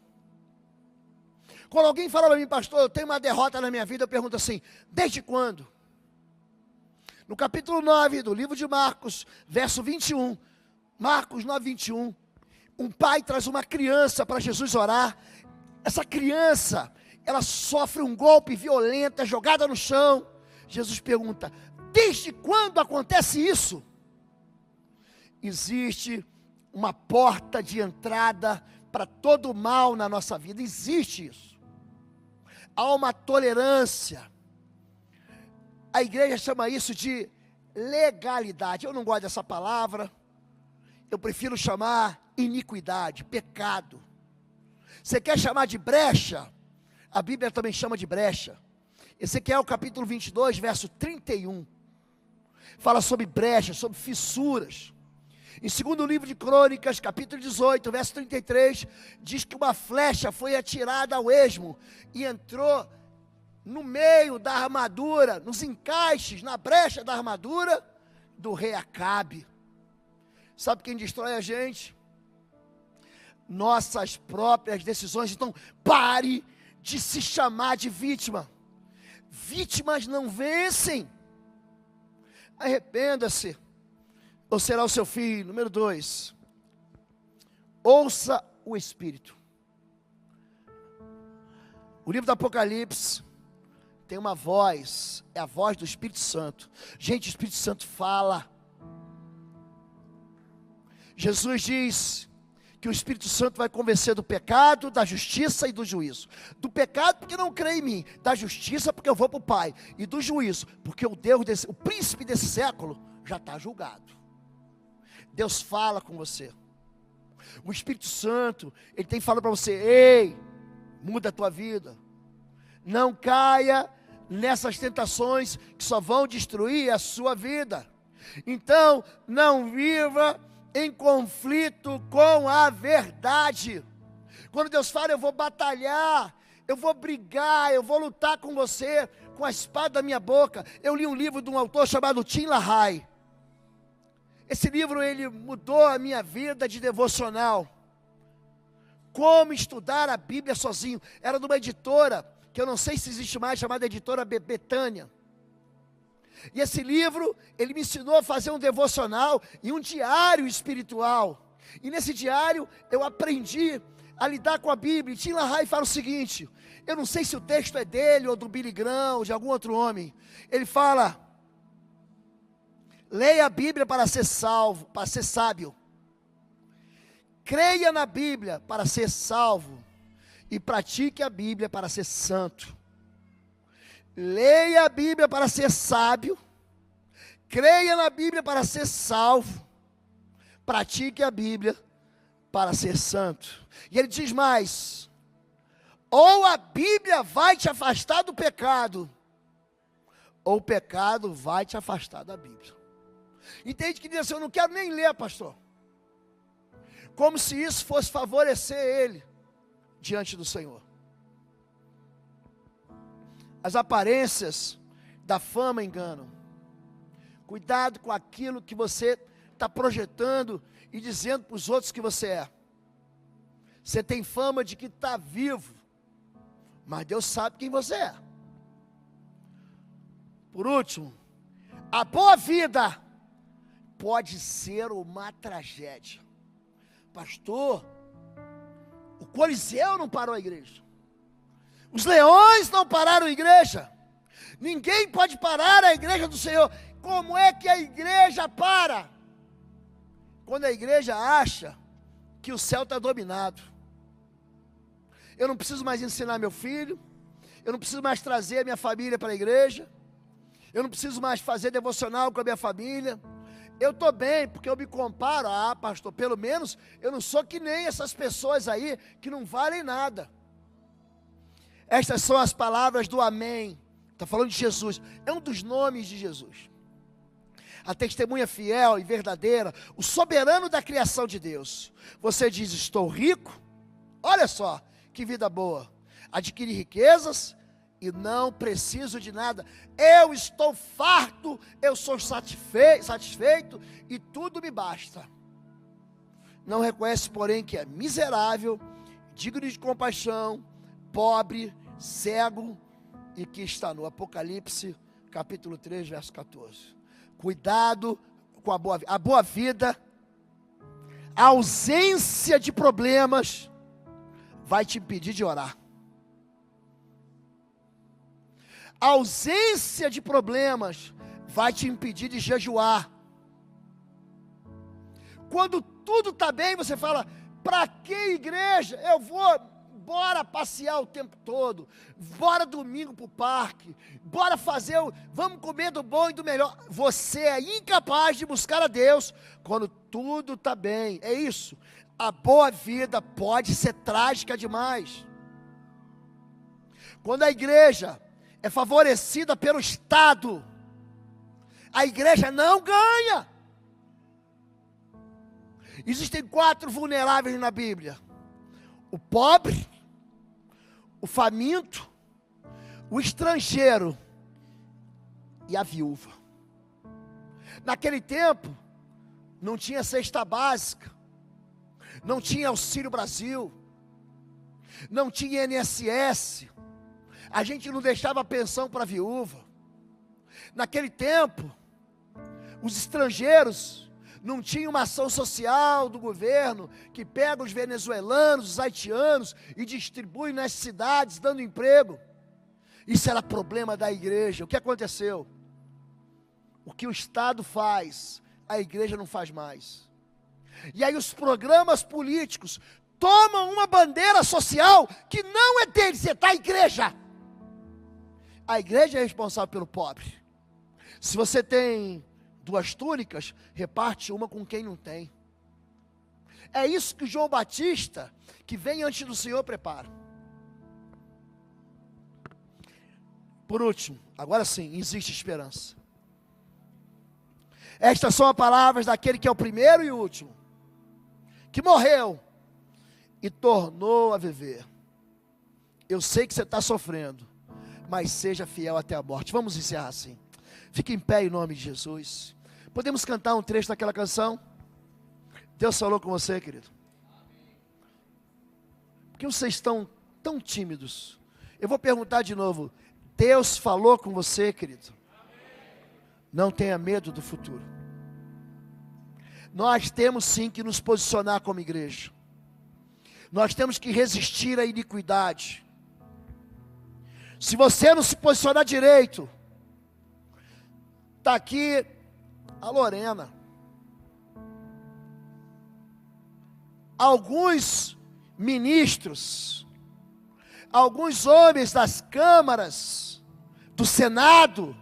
Quando alguém fala para mim, pastor, eu tenho uma derrota na minha vida, eu pergunto assim, desde quando? No capítulo 9 do livro de Marcos, verso 21, Marcos 9, 21, um pai traz uma criança para Jesus orar. Essa criança, ela sofre um golpe violento, é jogada no chão. Jesus pergunta, desde quando acontece isso? Existe uma porta de entrada para todo o mal na nossa vida, existe isso. Há uma tolerância. A igreja chama isso de legalidade. Eu não gosto dessa palavra. Eu prefiro chamar iniquidade, pecado. Você quer chamar de brecha? A Bíblia também chama de brecha. Ezequiel capítulo 22, verso 31. Fala sobre brechas, sobre fissuras. Em 2º livro de Crônicas, capítulo 18, verso 33, diz que uma flecha foi atirada ao esmo e entrou no meio da armadura, nos encaixes, na brecha da armadura do rei Acabe. Sabe quem destrói a gente? Nossas próprias decisões. Então, pare de se chamar de vítima. Vítimas não vencem. Arrependa-se, ou será o seu fim. Número 2, ouça o Espírito. O livro do Apocalipse tem uma voz, é a voz do Espírito Santo. Gente, o Espírito Santo fala. Jesus diz que o Espírito Santo vai convencer do pecado, da justiça e do juízo. Do pecado porque não crê em mim, da justiça porque eu vou para o Pai, e do juízo porque o príncipe desse século já está julgado. Deus fala com você. O Espírito Santo, ele tem falado para você, ei, muda a tua vida. Não caia nessas tentações que só vão destruir a sua vida. Então, não viva em conflito com a verdade. Quando Deus fala, eu vou batalhar, eu vou brigar, eu vou lutar com você, com a espada da minha boca. Eu li um livro de um autor chamado Tim LaHaye. Esse livro, ele mudou a minha vida de devocional. Como estudar a Bíblia sozinho. Era de uma editora, que eu não sei se existe mais, chamada editora Betânia. E esse livro, ele me ensinou a fazer um devocional e um diário espiritual. E nesse diário, eu aprendi a lidar com a Bíblia. E Tim LaHaye fala o seguinte, eu não sei se o texto é dele, ou do Billy Graham, ou de algum outro homem. Ele fala, leia a Bíblia para ser salvo, para ser sábio. Creia na Bíblia para ser salvo. E pratique a Bíblia para ser santo. Leia a Bíblia para ser sábio. Creia na Bíblia para ser salvo. Pratique a Bíblia para ser santo. E ele diz mais, ou a Bíblia vai te afastar do pecado, ou o pecado vai te afastar da Bíblia. Entende que diz assim, eu não quero nem ler, pastor. Como se isso fosse favorecer ele diante do Senhor. As aparências da fama enganam. Cuidado com aquilo que você está projetando e dizendo para os outros que você é. Você tem fama de que está vivo, mas Deus sabe quem você é. Por último, a boa vida pode ser uma tragédia. Pastor, o Coliseu não parou a igreja. Os leões não pararam a igreja. Ninguém pode parar a igreja do Senhor. Como é que a igreja para? Quando a igreja acha que o céu está dominado. Eu não preciso mais ensinar meu filho. Eu não preciso mais trazer a minha família para a igreja. Eu não preciso mais fazer devocional com a minha família. Eu estou bem, porque eu me comparo. Ah, pastor, pelo menos eu não sou que nem essas pessoas aí que não valem nada. Estas são as palavras do amém. Está falando de Jesus. É um dos nomes de Jesus. A testemunha fiel e verdadeira, o soberano da criação de Deus. Você diz, estou rico. Olha só, que vida boa. Adquiri riquezas e não preciso de nada. Eu estou farto, eu sou satisfeito e tudo me basta. Não reconhece, porém, que é miserável, digno de compaixão, pobre, cego e que está no Apocalipse, capítulo 3, verso 14. Cuidado com a boa vida, a ausência de problemas vai te impedir de orar. A ausência de problemas vai te impedir de jejuar. Quando tudo está bem, você fala, para que igreja? Eu vou, bora passear o tempo todo, bora domingo para o parque, bora vamos comer do bom e do melhor. Você é incapaz de buscar a Deus quando tudo está bem. É isso. A boa vida pode ser trágica demais. Quando a igreja é favorecida pelo Estado, a igreja não ganha. Existem 4 vulneráveis na Bíblia: o pobre, o faminto, o estrangeiro e a viúva. Naquele tempo, não tinha cesta básica, não tinha Auxílio Brasil, não tinha INSS, a gente não deixava pensão para a viúva. Naquele tempo, os estrangeiros não tinham uma ação social do governo que pega os venezuelanos, os haitianos e distribui nas cidades dando emprego. Isso era problema da igreja. O que aconteceu? O que o Estado faz, a igreja não faz mais. E aí os programas políticos tomam uma bandeira social que não é deles, é da igreja. A igreja é responsável pelo pobre. Se você tem 2 túnicas, reparte uma com quem não tem. É isso que João Batista, que vem antes do Senhor, prepara. Por último, agora sim, existe esperança. Estas são as palavras daquele que é o primeiro e o último, que morreu e tornou a viver. Eu sei que você está sofrendo, mas seja fiel até a morte. Vamos encerrar assim. Fique em pé em nome de Jesus. Podemos cantar um trecho daquela canção? Deus falou com você, querido. Por que vocês estão tão tímidos? Eu vou perguntar de novo. Deus falou com você, querido? Não tenha medo do futuro. Nós temos sim que nos posicionar como igreja. Nós temos que resistir à iniquidade. Se você não se posicionar direito, está aqui a Lorena. Alguns ministros, alguns homens das câmaras, do Senado,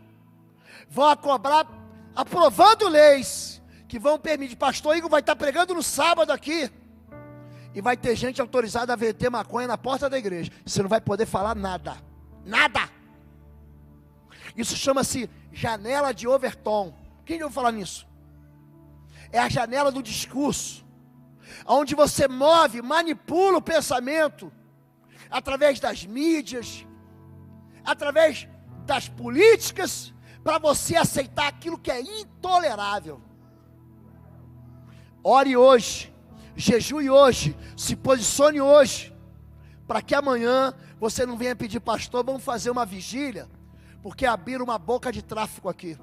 vão cobrar, aprovando leis, que vão permitir. Pastor Igor vai estar pregando no sábado aqui, e vai ter gente autorizada a vender maconha na porta da igreja. Você não vai poder falar nada. Nada. Isso chama-se janela de Overton. Quem já ouviu falar nisso? É a janela do discurso, onde você move, manipula o pensamento, através das mídias, através das políticas, para você aceitar aquilo que é intolerável. Ore hoje, jejue hoje, se posicione hoje, para que amanhã você não venha pedir, pastor, vamos fazer uma vigília, porque abriram uma boca de tráfico aqui.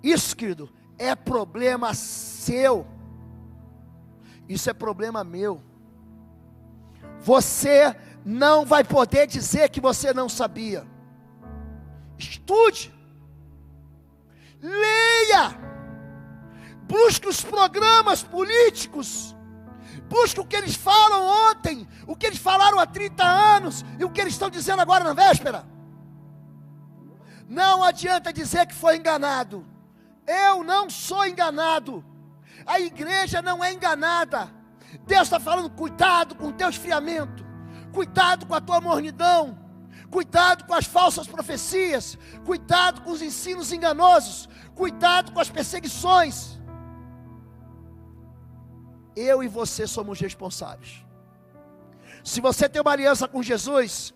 Isso, querido, é problema seu, isso é problema meu. Você não vai poder dizer que você não sabia. Estude, leia, busque os programas políticos, busque o que eles falam ontem, o que eles falaram há 30 anos e o que eles estão dizendo agora na véspera. Não adianta dizer que foi enganado. Eu não sou enganado. A igreja não é enganada. Deus está falando, cuidado com o teu esfriamento, cuidado com a tua mornidão, cuidado com as falsas profecias, cuidado com os ensinos enganosos, cuidado com as perseguições. Eu e você somos responsáveis. Se você tem uma aliança com Jesus,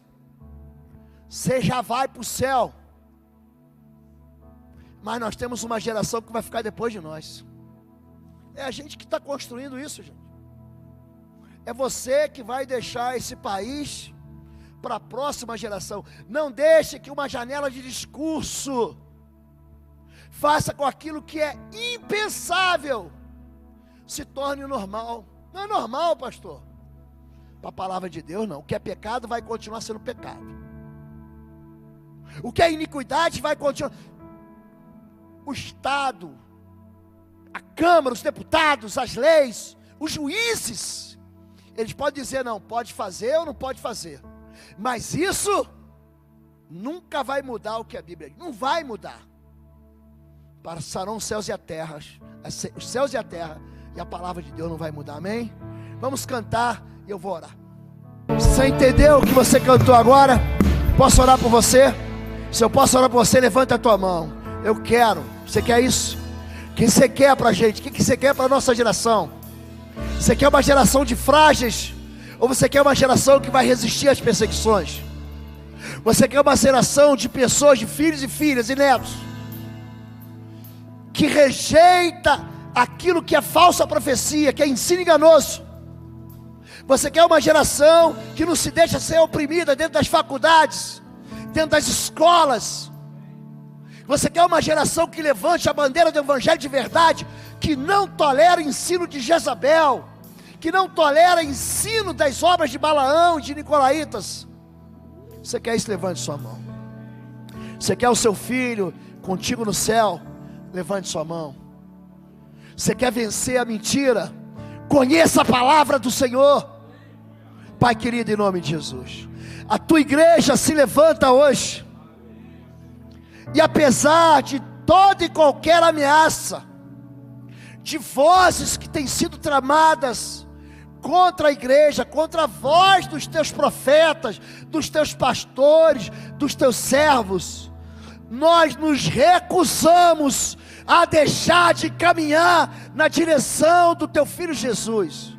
você já vai para o céu. Mas nós temos uma geração que vai ficar depois de nós. É a gente que está construindo isso, gente. É você que vai deixar esse país para a próxima geração. Não deixe que uma janela de discurso faça com aquilo que é impensável se torne normal. Não é normal, pastor. Para a palavra de Deus, não. O que é pecado vai continuar sendo pecado. O que é iniquidade vai continuar. O Estado, a Câmara, os deputados, as leis, os juízes, eles podem dizer não, pode fazer ou não pode fazer. Mas isso nunca vai mudar o que a Bíblia diz. Não vai mudar. Passarão os céus e a terra, os céus e a terra, e a palavra de Deus não vai mudar, amém? Vamos cantar e eu vou orar. Você entendeu o que você cantou agora? Posso orar por você? Se eu posso orar por você, levanta a tua mão. Eu quero. Você quer isso? O que você quer pra gente? O que você quer pra nossa geração? Você quer uma geração de frágeis? Ou você quer uma geração que vai resistir às perseguições? Você quer uma geração de pessoas, de filhos e filhas e netos, que rejeita aquilo que é falsa profecia, que é ensino enganoso? Você quer uma geração que não se deixa ser oprimida dentro das faculdades, dentro das escolas? Você quer uma geração que levante a bandeira do evangelho de verdade, que não tolera ensino de Jezabel, que não tolera ensino das obras de Balaão e de Nicolaítas? Você quer isso? Levante sua mão. Você quer o seu filho contigo no céu? Levante sua mão. Você quer vencer a mentira? Conheça a palavra do Senhor. Pai querido, em nome de Jesus, a tua igreja se levanta hoje, e apesar de toda e qualquer ameaça, de vozes que têm sido tramadas contra a igreja, contra a voz dos teus profetas, dos teus pastores, dos teus servos, nós nos recusamos a deixar de caminhar na direção do teu Filho Jesus.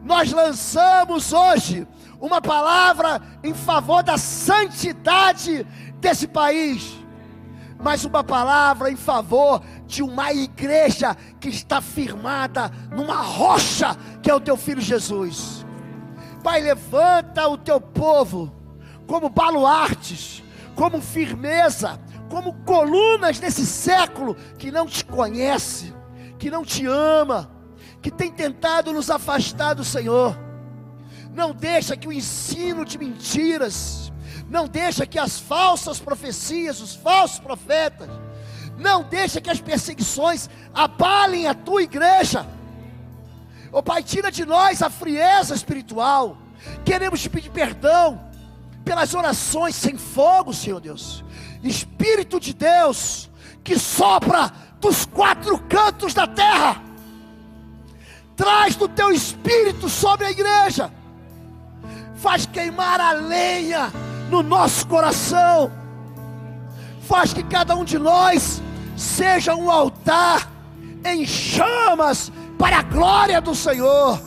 Nós lançamos hoje uma palavra em favor da santidade desse país, mas uma palavra em favor de uma igreja que está firmada numa rocha, que é o teu Filho Jesus. Pai, levanta o teu povo como baluartes, como firmeza, como colunas nesse século que não te conhece, que não te ama, que tem tentado nos afastar do Senhor. Não deixa que o ensino de mentiras, não deixa que as falsas profecias, os falsos profetas, não deixa que as perseguições abalem a tua igreja. Ó Pai, tira de nós a frieza espiritual. Queremos te pedir perdão pelas orações sem fogo, Senhor Deus. Espírito de Deus, que sopra dos quatro cantos da terra, traz do teu Espírito sobre a igreja, faz queimar a lenha no nosso coração, faz que cada um de nós seja um altar em chamas para a glória do Senhor.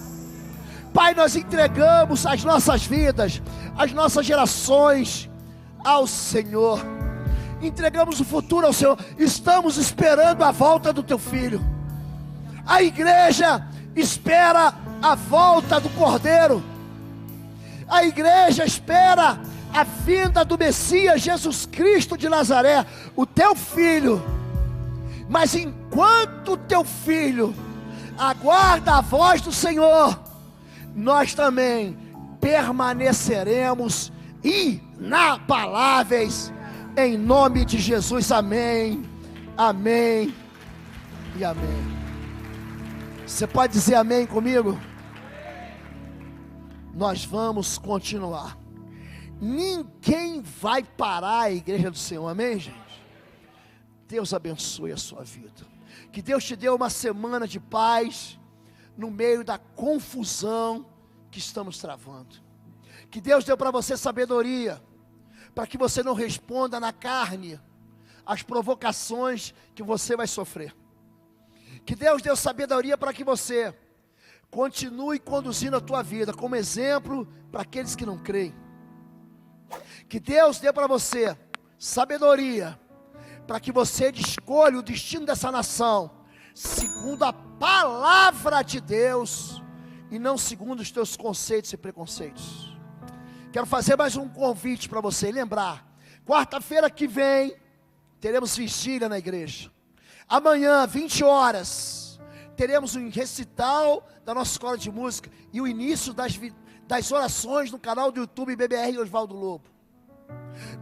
Pai, nós entregamos as nossas vidas, as nossas gerações ao Senhor, entregamos o futuro ao Senhor. Estamos esperando a volta do teu Filho. A igreja espera a volta do Cordeiro. A igreja espera a vinda do Messias Jesus Cristo de Nazaré, o teu filho. Mas enquanto teu filho aguarda a voz do Senhor, nós também permaneceremos inabaláveis, em nome de Jesus. Amém, amém e amém. Você pode dizer amém comigo? Nós vamos continuar. Ninguém vai parar a igreja do Senhor, amém, gente? Deus abençoe a sua vida. Que Deus te dê uma semana de paz no meio da confusão que estamos travando. Que Deus deu para você sabedoria, para que você não responda na carne às provocações que você vai sofrer. Que Deus deu sabedoria para que você continue conduzindo a tua vida como exemplo para aqueles que não creem. Que Deus dê para você sabedoria para que você escolha o destino dessa nação segundo a palavra de Deus e não segundo os teus conceitos e preconceitos. Quero fazer mais um convite para você, lembrar, quarta-feira que vem teremos vigília na igreja. Amanhã, 20 horas, teremos um recital da nossa escola de música e o início das orações no canal do YouTube BBR Oswaldo Lobo.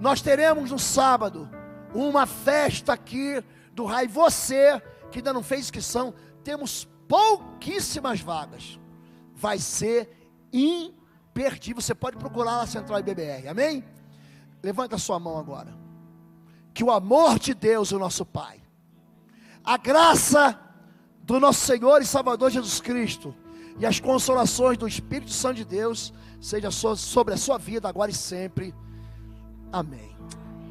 Nós teremos no sábado uma festa aqui do Rai. Você que ainda não fez inscrição, temos pouquíssimas vagas. Vai ser imperdível. Você pode procurar na Central IBBR, amém? Levanta a sua mão agora. Que o amor de Deus, o nosso Pai, a graça do nosso Senhor e Salvador Jesus Cristo e as consolações do Espírito Santo de Deus seja sobre a sua vida agora e sempre. Amém.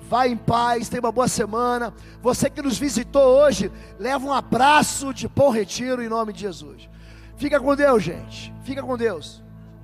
Vai em paz, tenha uma boa semana. Você que nos visitou hoje, leva um abraço de Bom Retiro em nome de Jesus. Fica com Deus, gente. Fica com Deus.